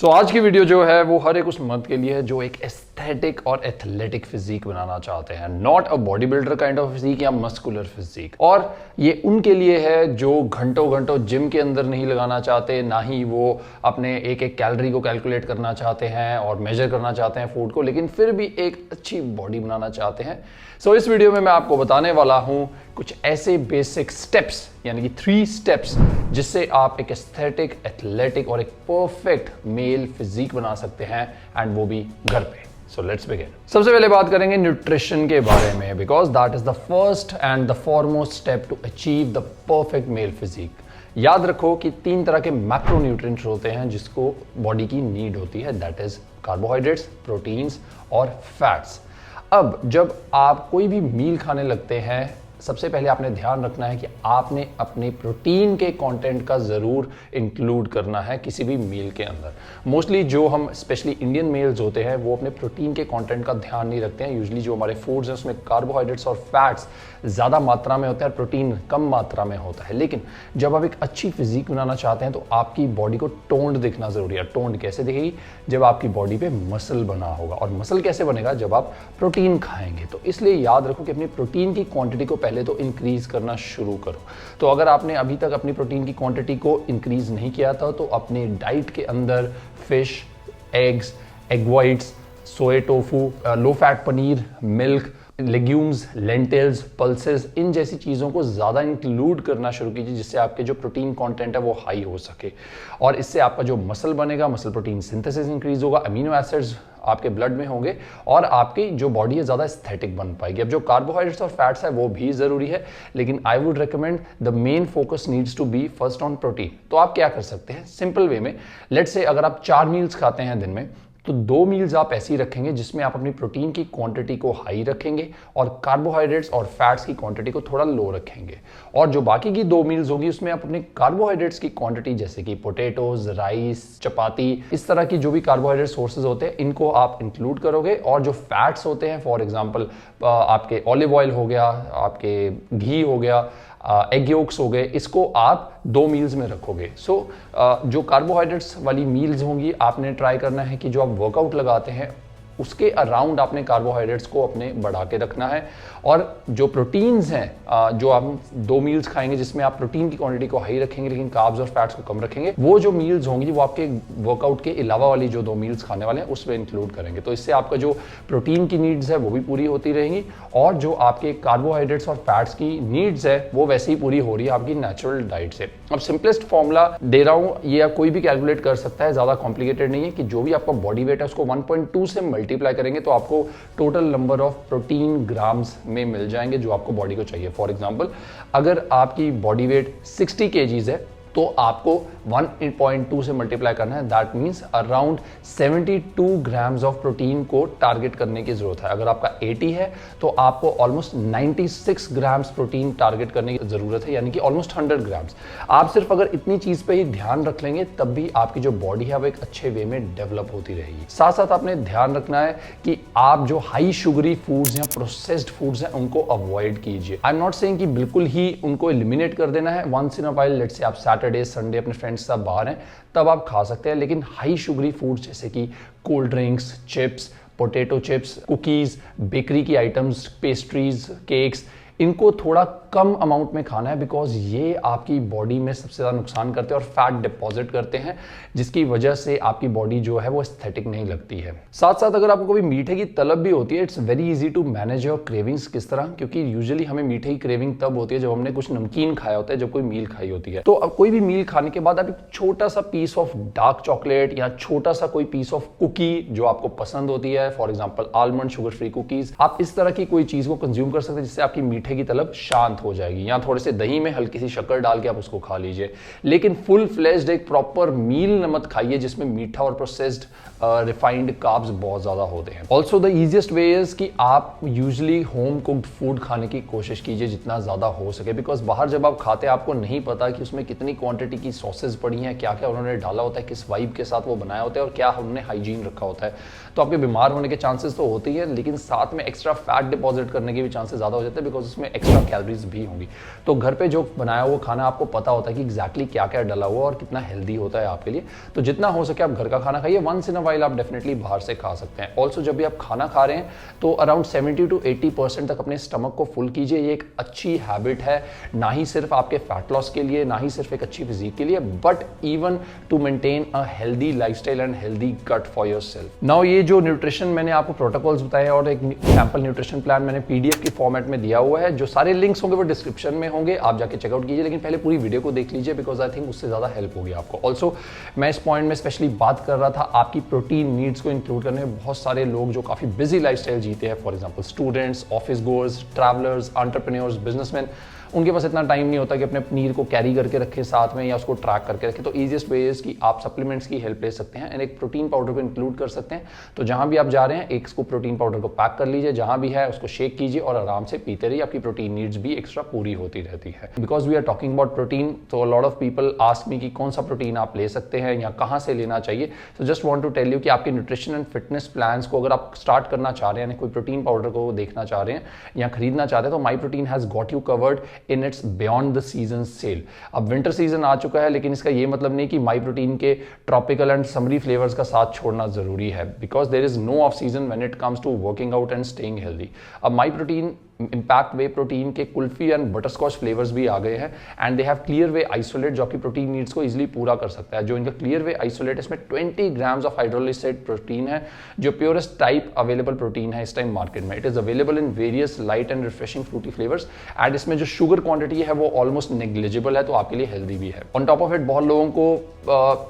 सो आज की वीडियो जो है वो हर एक उस मर्द के लिए है जो एक एस्थेटिक और एथलेटिक फिजिक बनाना चाहते हैं, not a body builder kind of physique या मस्कुलर फिजिक। और ये उनके लिए है जो घंटों घंटों जिम के अंदर नहीं लगाना चाहते, ना ही वो अपने एक एक कैलोरी को कैलकुलेट करना चाहते हैं और मेजर करना चाहते हैं फूड को, लेकिन फिर भी एक अच्छी बॉडी बनाना चाहते हैं। सो इस वीडियो में मैं आपको बताने वाला हूं कुछ ऐसे बेसिक स्टेप्स, यानी कि 3 स्टेप्स, जिससे आप एक एस्थेटिक, एथलेटिक और एक परफेक्ट मेल फिजिक बना सकते हैं, एंड वो भी घर पे। So let's begin. सबसे पहले बात करेंगे न्यूट्रिशन के बारे में, because that is the first and the foremost step to achieve the perfect male physique. याद रखो कि 3 तरह के मैक्रोन्यूट्रिएंट्स होते हैं जिसको बॉडी की नीड होती है, दैट इज कार्बोहाइड्रेट्स, प्रोटीन्स और फैट्स। अब जब आप कोई भी मील खाने लगते हैं, सबसे पहले आपने ध्यान रखना है कि आपने अपने प्रोटीन के कंटेंट का ज़रूर इंक्लूड करना है किसी भी मील के अंदर। मोस्टली जो हम स्पेशली इंडियन मेल्स होते हैं वो अपने प्रोटीन के कंटेंट का ध्यान नहीं रखते हैं। यूजुअली जो हमारे फूड्स हैं उसमें कार्बोहाइड्रेट्स और फैट्स ज़्यादा मात्रा में होता है, प्रोटीन कम मात्रा में होता है। लेकिन जब आप एक अच्छी फिजिक बनाना चाहते हैं तो आपकी बॉडी को टोन्ड दिखना ज़रूरी है। टोन्ड कैसे दिखेगी? जब आपकी बॉडी पे मसल बना होगा। और मसल कैसे बनेगा? जब आप प्रोटीन खाएंगे। तो इसलिए याद रखो कि अपनी प्रोटीन की क्वांटिटी को पहले तो इंक्रीज करना शुरू करो। तो अगर आपने अभी तक अपनी प्रोटीन की क्वांटिटी को इंक्रीज नहीं किया था तो अपने डाइट के अंदर fish, eggs, egg whites, soya tofu, low fat paneer, milk, legumes, lentils, pulses, इन जैसी चीज़ों को ज़्यादा इंक्लूड करना शुरू कीजिए, जिससे आपके जो प्रोटीन कंटेंट है वो हाई हो सके। और इससे आपका जो मसल बनेगा, मसल प्रोटीन सिंथेसिस इंक्रीज होगा, अमीनो एसिड्स आपके ब्लड में होंगे और आपकी जो बॉडी है ज़्यादा एस्थेटिक बन पाएगी। अब जो कार्बोहाइड्रेट्स और फैट्स है वो भी ज़रूरी है, लेकिन I would recommend the main focus needs to be first on protein. तो आप क्या कर सकते हैं सिंपल वे में? लेट्स से अगर आप 4 मील्स खाते हैं दिन में, तो 2 मील्स आप ऐसी रखेंगे जिसमें आप अपनी प्रोटीन की क्वांटिटी को हाई रखेंगे और कार्बोहाइड्रेट्स और फैट्स की क्वांटिटी को थोड़ा लो रखेंगे। और जो बाकी की 2 मील्स होगी उसमें आप अपने कार्बोहाइड्रेट्स की क्वांटिटी, जैसे कि पोटैटोज, राइस, चपाती, इस तरह की जो भी कार्बोहाइड्रेट सोर्सेज होते हैं इनको आप इंक्लूड करोगे। और जो फैट्स होते हैं, फॉर एग्जाम्पल आपके ऑलिव ऑयल हो गया, आपके घी हो गया, एग योक्स हो गए, इसको आप 2 मील्स में रखोगे। जो कार्बोहाइड्रेट्स वाली मील्स होंगी आपने ट्राई करना है कि जो आप वर्कआउट लगाते हैं उसके अराउंड आपने कार्बोहाइड्रेट्स को अपने बढ़ा के रखना है। और जो प्रोटीन्स हैं, जो आप 2 मील्स खाएंगे जिसमें आप प्रोटीन की क्वांटिटी को हाई रखेंगे लेकिन कार्ब्स और फैट्स को कम रखेंगे, वो जो मील्स होंगी वो आपके वर्कआउट के अलावा वाली जो 2 मील्स खाने वाले हैं उसमें इंक्लूड करेंगे। तो इससे आपका जो प्रोटीन की नीड्स है वो भी पूरी होती रहेंगी और जो आपके कार्बोहाइड्रेट्स और फैट्स की नीड्स है वो वैसे ही पूरी हो रही है आपकी नेचुरल डाइट से। अब सिंपलेस्ट फॉर्मूला दे रहा हूँ, ये आप कोई भी कैलकुलेट कर सकता है, ज़्यादा कॉम्प्लिकेटेड नहीं है, कि जो भी आपका बॉडी वेट है उसको 1.2 से मल्टीप्लाई करेंगे तो आपको total number of protein grams में मिल जाएंगे जो आपको बॉडी को चाहिए। फॉर एग्जांपल अगर आपकी बॉडी वेट 60 kgs है तो आपको 1.2 से मल्टीप्लाई करना है, that means around 72 grams of protein को टारगेट करने की जरूरत है। अगर आपका 80 है तो आपको ऑलमोस्ट 96 ग्राम्स प्रोटीन टारगेट करने की जरूरत है, यानी कि ऑलमोस्ट 100 ग्राम्स। आप सिर्फ अगर इतनी चीज पे ही ध्यान रख लेंगे तब भी आपकी जो बॉडी है वो एक अच्छे वे में डेवलप होती रहेगी। साथ साथ आपने ध्यान रखना है कि आप जो हाई शुगरी फूड्स या प्रोसेस्ड फूड्स हैं उनको अवॉइड कीजिए। आई एम नॉट सेइंग कि बिल्कुल ही उनको एलिमिनेट कर देना है। Once in a while, let's say आप सैटरडे संडे अपने फ्रेंड्स के साथ बाहर हैं तब आप खा सकते हैं, लेकिन हाई शुगरी फूड्स जैसे कि cold drinks, chips, potato chips, cookies, bakery की आइटम्स, पेस्ट्रीज, केक्स, इनको थोड़ा कम अमाउंट में खाना है, बिकॉज ये आपकी बॉडी में सबसे ज़्यादा नुकसान करते हैं और फैट डिपॉजिट करते हैं, जिसकी वजह से आपकी बॉडी जो है वो एस्थेटिक नहीं लगती है। साथ साथ अगर आपको कभी मीठे की तलब भी होती है, it's very easy to manage your cravings. किस तरह? क्योंकि यूजुअली हमें मीठे की क्रेविंग तब होती है जब हमने कुछ नमकीन खाया होता है, जब कोई मील खाई होती है। तो अब कोई भी मील खाने के बाद आप एक छोटा सा पीस ऑफ डार्क चॉकलेट या छोटा सा कोई पीस ऑफ कुकी जो आपको पसंद होती है, for example almond sugar free cookies, आप इस तरह की कोई चीज को कंज्यूम कर सकते हैं जिससे आपकी मीठे की तलब शांत हो जाएगी। या थोड़े से दही में हल्की सी शक्कर डाल के आप उसको खा लीजिए, लेकिन फुल फ्लेज्ड एक प्रॉपर मील मत खाइए जिसमें मीठा और प्रोसेस्ड रिफाइंड कार्ब्स बहुत ज्यादा होते हैं। Also the easiest way is कि आप यूजुअली होम कुक्ड फूड खाने की कोशिश कीजिए जितना ज्यादा हो सके, बिकॉज बाहर जब आप खाते हैं आपको नहीं पता कि उसमें कितनी क्वांटिटी की सॉसेज पड़ी हैं, क्या क्या उन्होंने डाला होता है, किस वाइब के साथ वो बनाया होता है और क्या उन्होंने हाइजीन रखा होता है। तो आपके बीमार होने के चांसेस तो होते ही हैं, लेकिन साथ में एक्स्ट्रा फैट डिपॉजिट करने के भी चांसेस ज्यादा हो जाते हैं, बिकॉज उसमें एक्स्ट्रा कैलोरीज भी होंगी। तो घर पे जो बनाया हुआ खाना आपको पता होता है कि एग्जैक्टली क्या क्या डला हुआ और कितना हेल्दी होता है आपके लिए। तो जितना हो सके आप घर का खाना खाइए। वंस इन अ वाइल आप डेफिनेटली बाहर से खा सकते हैं। ऑल्सो जब भी आप खाना खा रहे हैं तो अराउंड 70 to 80% तक अपने स्टमक को फुल कीजिए। ये एक अच्छी हैबिट है, ना ही सिर्फ आपके फैट लॉस के लिए, ना ही सिर्फ एक अच्छी फिजिक के लिए, but even to maintain a healthy lifestyle and healthy gut for yourself. Now ये जो न्यूट्रिशन मैंने आपको प्रोटोकॉल्स बताए और एक सैंपल न्यूट्रिशन प्लान मैंने पीडीएफ की फॉर्मेट में दिया हुआ है, जो सारे लिंक्स होंगे वो डिस्क्रिप्शन में होंगे, आप जाके चेकआउट कीजिए। लेकिन पहले पूरी वीडियो को देख लीजिए बिकॉज आई थिंक उससे ज्यादा हेल्प होगी आपको। ऑल्सो मैं इस पॉइंट में स्पेशली बात कर रहा था आपकी प्रोटीन नीड्स को इंक्लूड करने में। बहुत सारे लोग जो काफी बिजी लाइफस्टाइल जीते हैं, for example students, office goers, travellers, entrepreneurs, businessman, उनके पास इतना टाइम नहीं होता कि अपने पनीर को कैरी करके रखें साथ में या उसको ट्रैक करके रखें। तो ईजिएस्ट वे इज कि आप सप्लीमेंट्स की हेल्प ले सकते हैं एंड एक प्रोटीन पाउडर को इंक्लूड कर सकते हैं। तो जहां भी आप जा रहे हैं एक स्कूप प्रोटीन पाउडर को पैक कर लीजिए, जहां भी है उसको शेक कीजिए और आराम से पीते रहिए। आपकी प्रोटीन नीड्स भी एक्स्ट्रा पूरी होती रहती है। Because we are talking about protein, तो a lot of people ask me कि कौन सा प्रोटीन आप ले सकते हैं या कहां से लेना चाहिए। So just want to tell you कि आपके न्यूट्रिशन एंड फिटनेस प्लान्स को अगर आप स्टार्ट करना चाह रहे हैं, कोई प्रोटीन पाउडर को देखना चाह रहे हैं या खरीदना चाहते हैं, तो my protein has got you covered in its beyond the season sale. अब विंटर सीजन आ चुका है, लेकिन इसका ये मतलब नहीं कि माई प्रोटीन के ट्रॉपिकल एंड समरी फ्लेवर्स का साथ छोड़ना जरूरी है, because there is no off season when it comes to working out and staying healthy. अब my protein impact whey protein के कुल्फी एंड बटरस्कॉच फ्लेवर्स भी आ गए हैं and they have clear way isolate, जो आपकी प्रोटीन नीड्स को easily पूरा कर सकता है। जो इनका क्लियर वे आइसोलेट, इसमें 20 ग्राम्स ऑफ हाइड्रोलिसाइड प्रोटीन है, जो प्योरेस्ट टाइप अवेलेबल प्रोटीन है इस टाइम मार्केट में। It is available in various light and refreshing fruity flavours and इसमें जो शुगर क्वांटिटी है वो ऑलमोस्ट नेग्लिजिबल है, तो आपके लिए हेल्दी भी है। ऑन टॉप ऑफ इट बहुत लोगों को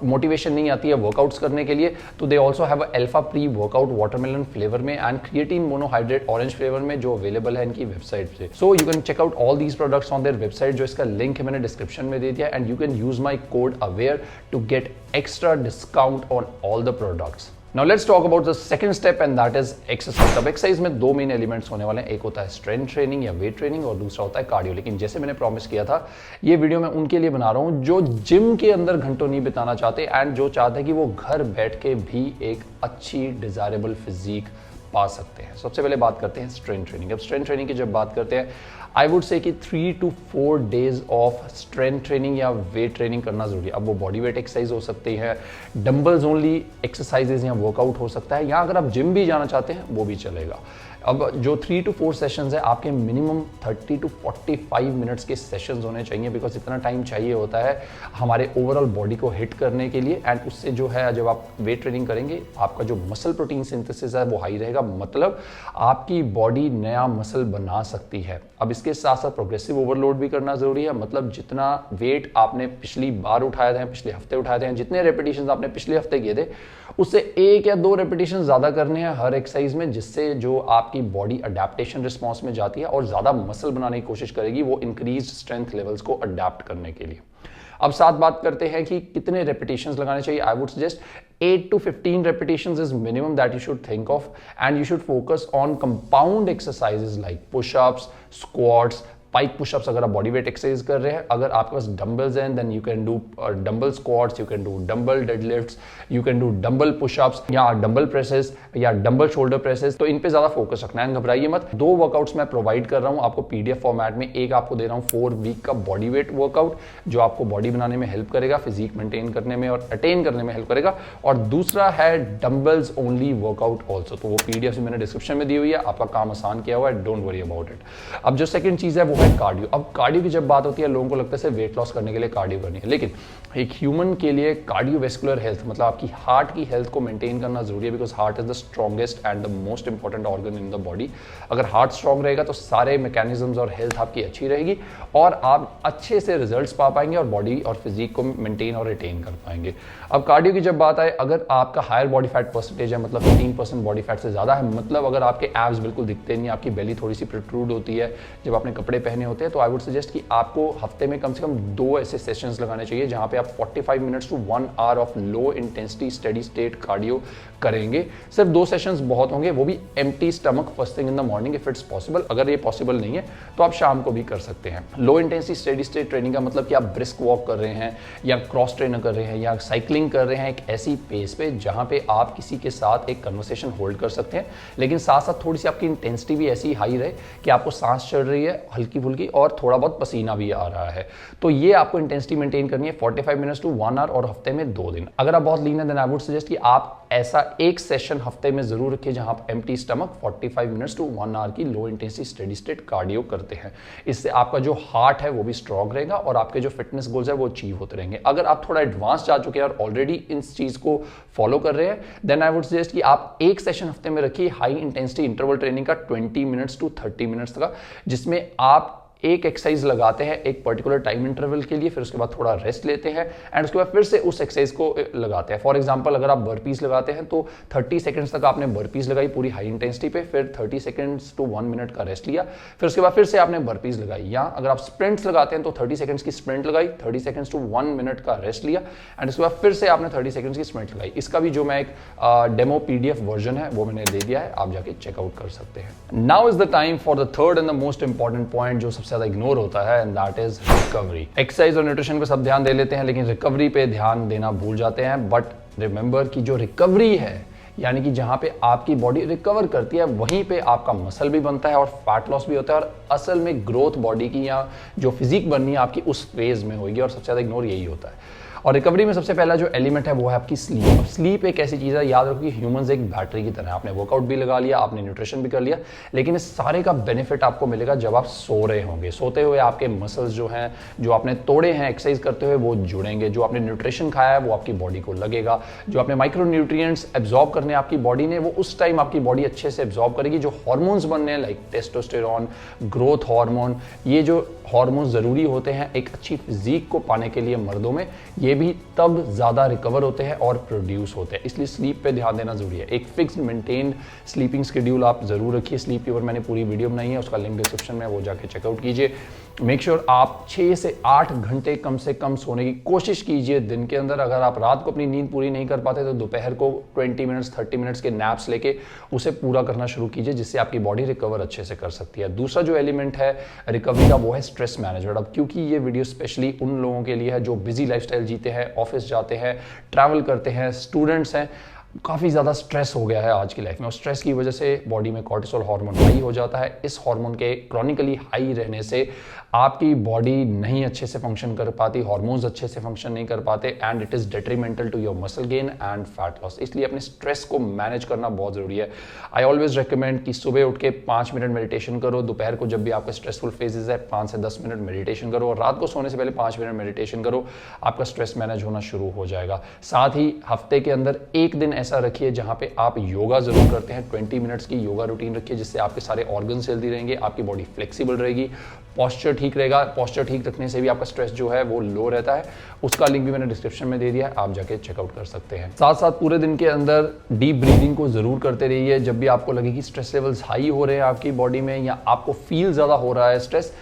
मोटिवेशन नहीं आती है वर्कआउट्स करने के लिए, तो they also have alpha pre workout watermelon flavour में and creatine monohydrate orange flavour में, जो अवेलेबल है इनकी वेबसाइट से। So you can check out all these products on their website, जो इसका लिंक है मैंने डिस्क्रिप्शन में दे दिया, and you can use my code AWARE to get extra discount on all the products. Now let's talk about the second step and that is exercise. अब exercise में दो main elements होने वाले हैं, एक होता है स्ट्रेंथ ट्रेनिंग या वेट ट्रेनिंग और दूसरा होता है कार्डियो। लेकिन जैसे मैंने प्रॉमिस किया था, ये वीडियो मैं उनके लिए बना रहा हूँ जो जिम के अंदर घंटों नहीं बिताना चाहते एंड जो चाहते हैं कि वो घर बैठ के भी एक अच्छी डिजायरेबल फिजिक पा सकते हैं। सबसे पहले बात करते हैं स्ट्रेंथ ट्रेनिंग। अब स्ट्रेंथ ट्रेनिंग की जब बात करते हैं, आई वुड से कि 3 to 4 days of strength training या वेट ट्रेनिंग करना जरूरी है। अब वो बॉडी वेट एक्सरसाइज हो सकती है, डंबल्स ओनली एक्सरसाइजेज या वर्कआउट हो सकता है, या अगर आप जिम भी जाना चाहते हैं वो भी चलेगा। अब जो 3 to 4 सेशंस है, आपके मिनिमम 30 to 45 मिनट्स के सेशंस होने चाहिए, बिकॉज इतना टाइम चाहिए होता है हमारे ओवरऑल बॉडी को हिट करने के लिए। एंड उससे जो है, जब आप वेट ट्रेनिंग करेंगे, आपका जो मसल प्रोटीन सिंथेसिस है वो हाई रहेगा, मतलब आपकी बॉडी नया मसल बना सकती है। अब इसके साथ साथ प्रोग्रेसिव ओवरलोड भी करना जरूरी है, मतलब जितना वेट आपने पिछली बार उठाए थे, पिछले हफ्ते उठाए थे, जितने रेपिटेशन आपने पिछले हफ्ते किए थे, उससे 1 या 2 रेपिटेशन ज्यादा करने हैं हर एक्सरसाइज में, जिससे जो आपकी बॉडी अडेप्टेशन रिस्पॉन्स में जाती है और ज्यादा मसल बनाने की कोशिश करेगी, वो इंक्रीज स्ट्रेंथ लेवल्स को अडेप्ट करने के लिए। अब साथ बात करते हैं कि कितने रेपिटेशंस लगाने चाहिए। I would suggest 8 to 15 repetitions is minimum that you should think of, and you should focus on compound exercises like push-ups, squats, pike pushups अगर आप बॉडी वेट एक्सरसाइज कर रहे हैं। अगर आपके पास डंबल्स हैं then you can do dumbbell squats, you can do dumbbell deadlifts, you can do dumbbell pushups या डंबल प्रेसेस या डंबल शोल्डर प्रेसेस। तो इन पे ज्यादा फोकस रखना है, घबराइए मत। 2 वर्कआउट्स मैं प्रोवाइड कर रहा हूं आपको पीडीएफ फॉर्मेट में। एक आपको दे रहा हूं 4 वीक का बॉडी वेट वर्कआउट, जो आपको बॉडी बनाने में हेल्प करेगा, फिजिक मेंटेन करने में और अटेन करने में हेल्प करेगा, और दूसरा है डंबल्स ओनली वर्कआउट ऑल्सो। तो वो पीडीएफ मैंने डिस्क्रिप्शन में दी हुई है, आपका काम आसान किया हुआ है, डोंट वरी अबाउट इट। अब जो सेकंड चीज है वो है कार्डियो। अब कार्डियो की जब बात होती है, लोगों को लगता है सिर्फ वेट लॉस करने के लिए कार्डियो करनी है, लेकिन एक ह्यूमन के लिए कार्डियोवैस्कुलर हेल्थ, मतलब आपकी हार्ट की हेल्थ को मेंटेन करना जरूरी है, because heart is the strongest and the most important organ in the body. अगर हार्ट स्ट्रॉन्ग रहेगा तो सारे मैकेनिज्म्स और हेल्थ आपकी अच्छी रहेगी और आप अच्छे से रिजल्ट्स पा पाएंगे और बॉडी और फिजिक को मेंटेन और रिटेन कर पाएंगे। अब कार्डियो की जब बात आए, अगर आपका हायर बॉडी फैट परसेंटेज है, मतलब 15% बॉडी फैट से ज्यादा है, मतलब अगर आपके एब्स बिल्कुल दिखते नहीं, आपकी बेली थोड़ी सी प्रोट्रूड होती है जब आपने कपड़े पहने होते हैं, तो आई वुड सजेस्ट कि आपको हफ्ते में कम से कम 2 ऐसे सेशंस लगाने चाहिए जहां पे आप 45 minutes to 1 hour of low intensity steady state cardio करेंगे। सिर्फ 2 सेशंस बहुत होंगे, वो भी empty stomach first thing in the morning if it's possible. अगर ये पॉसिबल नहीं है तो आप शाम को भी कर सकते हैं। लो इंटेंसिटी स्टेडी स्टेट ट्रेनिंग का मतलब कि आप ब्रिस्क वॉक कर रहे हैं या क्रॉस ट्रेनर कर रहे हैं या साइकिलिंग कर रहे हैं एक ऐसी पेस पे जहां पे आप किसी के साथ एक कन्वर्सेशन होल्ड कर सकते हैं, लेकिन साथ साथ थोड़ी सी आपकी इंटेंसिटी भी ऐसी हाई रहे कि आपको सांस चढ़ रही है हल्की फुल्की और थोड़ा बहुत पसीना भी आ रहा है। तो ये आपको इंटेंसिटी मेंटेन करनी है 45 मिनट्स टू 1 आवर और हफ्ते में 2 दिन। अगर आप बहुत लीन है देन आई वुड सजेस्ट कि आप ऐसा एक सेशन हफ्ते में जरूर रखिए जहां आप empty stomach 45 minutes to 1 hour की low intensity steady state cardio करते हैं। इससे आपका जो हार्ट है वो भी स्ट्रांग रहेगा और आपके जो फिटनेस गोल्स है वो अचीव होते रहेंगे। अगर आप थोड़ा एडवांस जा चुके हैं और ऑलरेडी इस चीज को फॉलो कर रहे हैं देन आई वुड सजेस्ट कि आप एक सेशन हफ्ते में रखिए हाई इंटेंसिटी इंटरवल ट्रेनिंग का 20 मिनट्स टू 30 मिनट्स का, जिसमें आप एक एक्सरसाइज लगाते हैं एक पर्टिकुलर टाइम इंटरवल के लिए, फिर उसके बाद थोड़ा रेस्ट लेते हैं एंड उसके बाद फिर से उस एक्सरसाइज को लगाते हैं। फॉर एग्जांपल अगर आप बर्पीज लगाते हैं तो 30 सेकंड्स तक आपने बर्पीज लगाई पूरी हाई इंटेंसिटी पे, फिर 30 सेकंड्स टू 1 मिनट का रेस्ट लिया, फिर उसके बाद फिर से आपने बर्पीज लगाई। या अगर आप स्प्रिंट्स लगाते हैं तो 30 सेकंड्स की स्प्रिंट लगाई, 30 सेकंड्स टू 1 मिनट का रेस्ट लिया एंड उसके बाद फिर से आपने 30 सेकंड्स की स्प्रिंट लगाई। इसका भी जो मैं एक डेमो पीडीएफ वर्जन है वो मैंने दे दिया है, आप जाके चेकआउट कर सकते हैं। Now is the time for the third and the most important point जो सबसे ज्यादा इग्नोर होता है and that is recovery. Exercise और न्यूट्रिशन पे सब ध्यान दे लेते हैं लेकिन रिकवरी पे ध्यान देना भूल जाते हैं। बट रिमेंबर कि जो रिकवरी है यानी कि जहां पे आपकी बॉडी रिकवर करती है वहीं पे आपका मसल भी बनता है और फैट लॉस भी होता है और असल में ग्रोथ बॉडी की या जो फिजिक बननी है आपकी उस फेज में होगी और सबसे ज्यादा इग्नोर यही होता है। और रिकवरी में सबसे पहला जो एलिमेंट है वो है आपकी स्लीप। अब स्लीप एक ऐसी चीज़ है, याद रखो कि ह्यूमंस एक बैटरी की तरह है। आपने वर्कआउट भी लगा लिया, आपने न्यूट्रिशन भी कर लिया, लेकिन इस सारे का बेनिफिट आपको मिलेगा जब आप सो रहे होंगे। सोते हुए आपके मसल्स जो हैं जो आपने तोड़े हैं एक्सरसाइज करते हुए वो जुड़ेंगे, जो आपने न्यूट्रिशन खाया है वो आपकी बॉडी को लगेगा, जो आपने माइक्रो न्यूट्रिएंट्स एब्जॉर्ब करने आपकी बॉडी ने वो उस टाइम आपकी बॉडी अच्छे से एब्जॉर्ब करेगी। जो हार्मोन्स बनने हैं लाइक टेस्टोस्टेरोन, ग्रोथ हार्मोन, ये जो हार्मोन ज़रूरी होते हैं एक अच्छी फिजिक को पाने के लिए मर्दों में, ये भी तब ज़्यादा रिकवर होते हैं और प्रोड्यूस होते हैं। इसलिए स्लीप पे ध्यान देना जरूरी है। एक फिक्स्ड मेंटेन्ड स्लीपिंग शेड्यूल आप जरूर रखिए। स्लीप के ऊपर मैंने पूरी वीडियो बनाई है, उसका लिंक डिस्क्रिप्शन में, वो जाके चेकआउट कीजिए। मेक श्योर आप 6 से 8 घंटे कम से कम सोने की कोशिश कीजिए दिन के अंदर। अगर आप रात को अपनी नींद पूरी नहीं कर पाते तो दोपहर को 20 मिनट्स 30 मिनट्स के नैप्स लेके उसे पूरा करना शुरू कीजिए, जिससे आपकी बॉडी रिकवर अच्छे से कर सकती है। दूसरा जो एलिमेंट है रिकवरी का वो है स्ट्रेस मैनेजमेंट। अब क्योंकि ये वीडियो स्पेशली उन लोगों के लिए है जो बिजी लाइफस्टाइल जीते हैं, ऑफिस जाते हैं, ट्रैवल करते हैं, स्टूडेंट्स हैं, काफ़ी ज़्यादा स्ट्रेस हो गया है आज की लाइफ में और स्ट्रेस की वजह से बॉडी में कॉर्टिसोल हार्मोन हाई हो जाता है। इस हार्मोन के क्रॉनिकली हाई रहने से आपकी बॉडी नहीं अच्छे से फंक्शन कर पाती, हार्मोन्स अच्छे से फंक्शन नहीं कर पाते and it is detrimental to your muscle gain and fat loss. इसलिए अपने स्ट्रेस को मैनेज करना बहुत ज़रूरी है। आई ऑलवेज रिकमेंड कि सुबह उठ के 5 मिनट मेडिटेशन करो, दोपहर को जब भी आपका स्ट्रेसफुल फेजेस है 5 से 10 मिनट मेडिटेशन करो और रात को सोने से पहले 5 मिनट मेडिटेशन करो, आपका स्ट्रेस मैनेज होना शुरू हो जाएगा। साथ ही हफ्ते के अंदर एक दिन ऐसा रखिए जहां पे आप योगा जरूर करते हैं। 20 मिनट्स की योगा रूटीन रखिए जिससे आपके सारे ऑर्गन्स हेल्दी रहेंगे, आपकी बॉडी फ्लेक्सिबल रहेगी, पोस्चर ठीक रहेगा। पोस्चर ठीक रखने से भी आपका स्ट्रेस जो है वो लो रहता है। उसका लिंक भी मैंने डिस्क्रिप्शन में दे दिया है, आप जाके चेकआउट कर सकते हैं। साथ साथ पूरे दिन के अंदर डीप ब्रीदिंग को जरूर करते रहिए। जब भी आपको लगे कि स्ट्रेस लेवल्स हाई हो रहे हैं आपकी बॉडी में या आपको फील ज्यादा हो रहा है स्ट्रेस,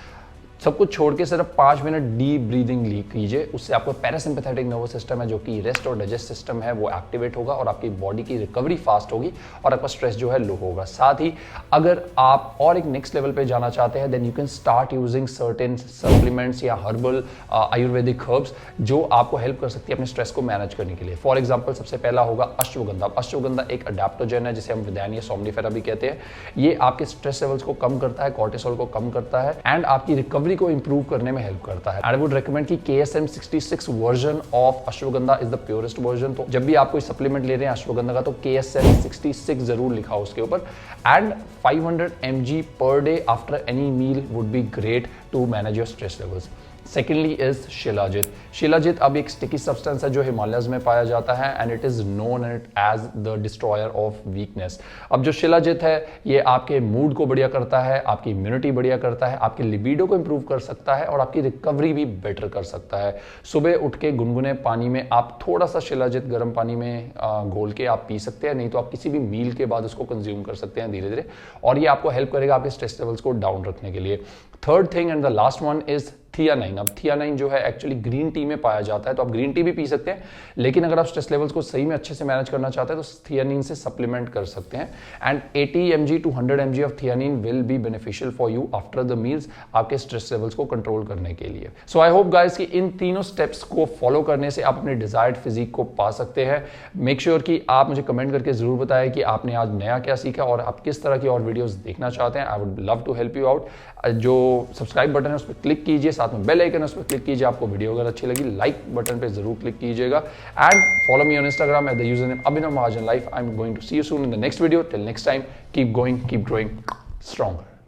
सब कुछ छोड़ के सिर्फ 5 मिनट डीप ब्रीदिंग कीजिए। उससे आपको पैरासिम्पैथेटिक नर्वस सिस्टम है जो कि रेस्ट और डाइजेस्ट सिस्टम है वो एक्टिवेट होगा और आपकी बॉडी की रिकवरी फास्ट होगी और आपका स्ट्रेस जो है लो होगा। साथ ही अगर आप और एक नेक्स्ट लेवल पे जाना चाहते हैं then you can start using certain supplements या हर्बल आयुर्वेदिक हर्ब्स जो आपको हेल्प कर सकती है अपने स्ट्रेस को मैनेज करने के लिए। फॉर एग्जाम्पल सबसे पहला होगा अश्वगंधा। अश्वगंधा एक अडेप्टोजेन है जिसे हम विदानिया सोमनिफेरा भी कहते हैं। ये आपके स्ट्रेस लेवल्स को कम करता है, कॉर्टिसोल को कम करता है एंड आपकी रिकवरी को इंप्रूव करने में हेल्प करता है। आई वुड रिकमेंड कि KSM 66 version of ashwagandha is the purest version. तो जब भी आप कोई सप्लीमेंट ले रहे हैं अश्वगंधा का तो KSM 66 जरूर लिखा हो उसके ऊपर and 500 mg per day after any meal would be great to manage your stress levels. Secondly is shilajit. Shilajit अब एक स्टिकी सब्सटेंस है जो हिमालयज में पाया जाता है and it is known as the destroyer of weakness. अब जो शिलाजीत है ये आपके मूड को बढ़िया करता है, आपकी इम्यूनिटी बढ़िया करता है, आपकी लिबिडो को इंप्रूव कर सकता है और आपकी रिकवरी भी बेटर कर सकता है। सुबह उठ के गुनगुने पानी में आप थोड़ा सा शिलाजीत गर्म पानी में घोल के आप पी सकते हैं, नहीं तो आप किसी भी मील के बाद उसको कंज्यूम कर सकते हैं धीरे धीरे, और ये आपको हेल्प करेगा आपके स्ट्रेस लेवल्स को डाउन रखने के लिए। Third thing and the last one is theanine. अब थियानाइन जो है एक्चुअली ग्रीन टी में पाया जाता है, तो आप ग्रीन टी भी पी सकते हैं, लेकिन अगर आप स्ट्रेस लेवल्स को सही में अच्छे से मैनेज करना चाहते हैं तो थियानिन से सप्लीमेंट कर सकते हैं। And 80 mg to 100 mg of theanine will be beneficial for you after the meals, आपके स्ट्रेस लेवल्स को कंट्रोल करने के लिए। सो आई होप गाइस कि इन तीनों स्टेप्स को फॉलो करने से आप अपने डिजायर्ड फिजिक को पा सकते हैं। मेक श्योर कि आप मुझे कमेंट करके जरूर बताएं कि आपने आज नया क्या सीखा और आप किस तरह की और वीडियोस देखना चाहते हैं। I would love to help you out. जो सब्सक्राइब बटन है उस पर क्लिक कीजिए, साथ में बेल आइकन उस पर क्लिक कीजिए। आपको वीडियो अगर अच्छी लगी लाइक बटन पे जरूर क्लिक कीजिएगा and follow me on Instagram at the username Abhinav Mahajan life. I am going to see you soon in the next video. Till next time, keep going, keep growing stronger.